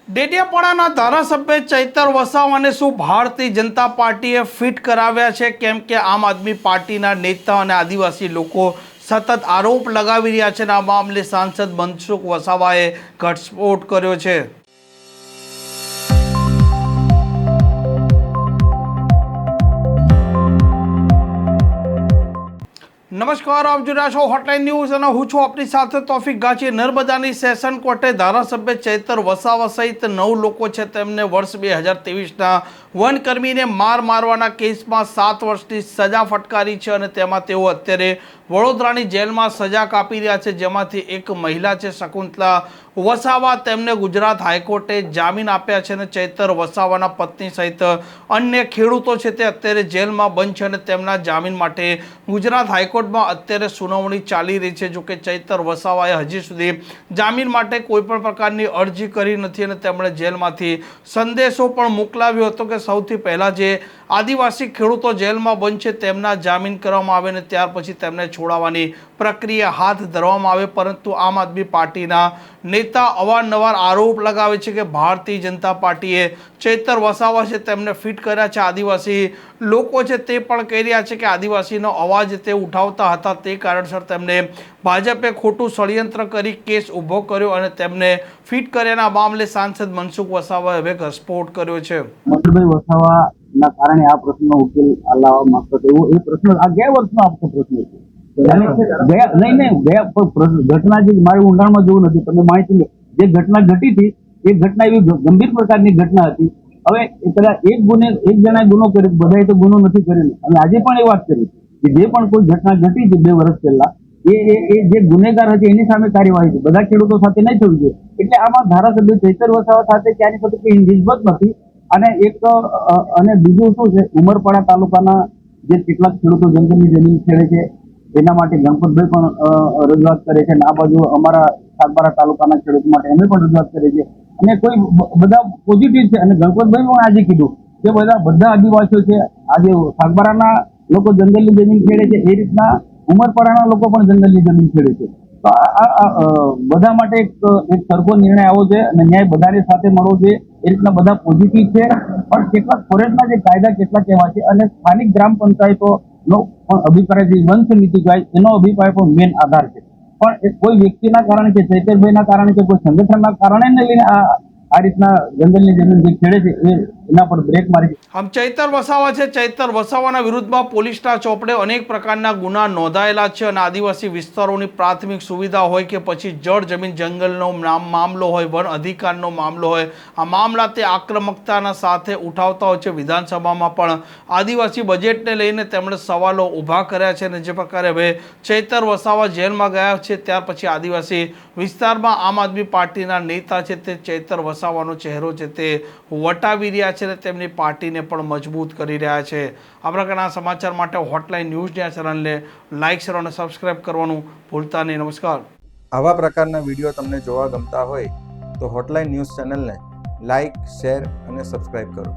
ડેડિયાપાડાના ધારાસભ્ય ચૈતર વસાવાને શું ભારતીય જનતા પાર્ટીએ ફિટ કરાવ્યા છે? કેમ કે આમ આદમી પાર્ટીના નેતા અને આદિવાસી લોકો સતત આરોપ લગાવી રહ્યા છે અને આ મામલે સાંસદ મનસુખ વસાવાએ ઘટસ્ફોટ કર્યો છે। નમસ્કાર, આપ જોઈ રહ્યા છો હોટલાઇન ન્યૂઝ અને હું છું આપની સાથે તોફિક ગાચી। નર્મદાની સેશન કોર્ટે ધારાસભ્ય ચૈતર વસાવા સહિત 9 લોકો છે તેમને વર્ષ 2023ના વનકર્મીને મારવાના કેસમાં 7 વર્ષની સજા ફટકારી છે અને તેમાં તેઓ અત્યારે વડોદરાની જેલમાં સજા કાપી રહ્યા છે, જેમાંથી એક મહિલા છે શકુંતલા વસાવા, તેમને ગુજરાત હાઈકોર્ટે જામીન આપ્યા છે અને ચૈતર વસાવાના પત્ની સહિત અન્ય ખેડૂતો છે તે અત્યારે જેલમાં બંધ છે અને તેમના જામીન માટે ગુજરાત હાઈકોર્ટમાં અત્યારે સુનાવણી ચાલી રહી છે। જોકે ચૈતર વસાવાએ હજી સુધી જામીન માટે કોઈ પણ પ્રકારની અરજી કરી નથી અને તેમણે જેલમાંથી સંદેશો પણ મોકલાવ્યો હતો કે સૌથી પહેલા જે આદિવાસી ખેડૂતો જેલમાં બંધ છે તેમના જામીન કરવામાં આવે અને ત્યાર પછી તેમને છોડાવવાની પ્રક્રિયા હાથ ધરવામાં આવે। પરંતુ આમ આદમી પાર્ટીના નેતા અવારનવાર આરોપ લગાવે છે કે ભારતીય જનતા પાર્ટીએ ચૈતર વસાવા છે તેમને ફિટ કર્યા છે। આદિવાસી લોકો છે તે પણ કહી રહ્યા છે કે આદિવાસીનો અવાજ તે ઉઠાવતા હતા, તે કારણસર તેમને ભાજપે ખોટું ષડયંત્ર કરી કેસ ઊભો કર્યો અને તેમને ફિટ કર્યાના મામલે સાંસદ મનસુખ વસાવાએ હવે ઘટસ્ફોટ કર્યો છે। મનસુખભાઈ વસાવાના કારણે આ પ્રશ્નનો ઉકેલ લાવવા માંગતો હતો એ પ્રશ્ન આ ગયા વર્ષનો આપતો પ્રશ્ન છે। ઘટના જે મારી ઊંડાણમાં જોવું નથી, તમે માહિતી જે ઘટના ઘટી હતી એ ઘટના એવી ગંભીર પ્રકારની ઘટના હતી। હવે એક જણાએ ગુનો કર્યો, બધાએ તો ગુનો નથી કર્યો અને આજે પણ એ વાત કરી કે જે પણ કોઈ ઘટના ઘટી છે 2 વર્ષ પહેલા એ જે ગુનેગાર હતી એની સામે કાર્યવાહી છે, બધા ખેડૂતો સાથે નહીં થવી જોઈએ। એટલે આમાં ધારાસભ્ય ચૈતર વસાવા સાથે ત્યાંની સાથે કોઈ નિસ્બત નથી। અને બીજું શું છે, ઉમરપાડા તાલુકાના જે કેટલાક ખેડૂતો જંગલની જમીન ખેડે છે એના માટે ગણપતભાઈ પણ રજૂઆત કરે છે અને આ બાજુ અમારા સાગબારા તાલુકાના ખેડૂતો માટે અમે પણ રજૂઆત કરીએ છીએ અને કોઈ બધા પોઝિટિવ છે। અને ગણપતભાઈ પણ આજે કીધું કે બધા આદિવાસીઓ છે, આજે સાગબારાના લોકો જંગલની જમીન ખેડે છે એ રીતના ઉમરપાડાના લોકો પણ જંગલની જમીન ખેડે છે। તો બધા માટે એક સરખો નિર્ણય આવવો જોઈએ અને ન્યાય બધાની સાથે મળવો જોઈએ, એ રીતના બધા પોઝિટિવ છે। પણ કેટલાક ફોરેસ્ટના જે કાયદા કેટલાક એવા છે અને સ્થાનિક ગ્રામ પંચાયતોનો પણ અભિપ્રાય જે વન સમિતિ કહેવાય એનો અભિપ્રાય પણ મેન આધાર છે। પણ કોઈ વ્યક્તિના કારણે કે ચૈતરભાઈના કારણે કે કોઈ સંગઠનના કારણે લઈને આ રીતના જંગલની જમીન જે ખેડે છે એના પર બ્રેક મારી છે। આમ ચૈતર વસાવા છે, ચૈતર વસાવાના વિરુદ્ધમાં પોલીસના ચોપડે અનેક પ્રકારના ગુના નોંધાયેલા છે અને આદિવાસી વિસ્તારોની પ્રાથમિક સુવિધા હોય કે પછી જળ જમીન જંગલનો મામલો હોય, વન અધિકારનો મામલો હોય, આ મામલા તે આક્રમકતાના સાથે ઉઠાવતા હોય છે। વિધાનસભામાં પણ આદિવાસી બજેટને લઈને તેમણે સવાલો ઊભા કર્યા છે અને જે પ્રકારે હવે ચૈતર વસાવા જેલમાં ગયા છે ત્યાર પછી આદિવાસી વિસ્તારમાં આમ આદમી પાર્ટીના નેતા છે તે ચૈતર વસાવાનો ચહેરો છે તે વટાવી રહ્યા છે અને તેમની પાર્ટીને પણ મજબૂત કરી રહ્યા છે। આ પ્રકારના સમાચાર માટે હોટલાઇન ન્યૂઝના ચેનલને લાઇક, શેર અને સબસ્ક્રાઇબ કરવાનું ભૂલતા નહીં। નમસ્કાર। આવા પ્રકારના વિડીયો તમને જોવા ગમતા હોય તો હોટલાઇન ન્યૂઝ ચેનલને લાઇક, શેર અને સબસ્ક્રાઇબ કરો।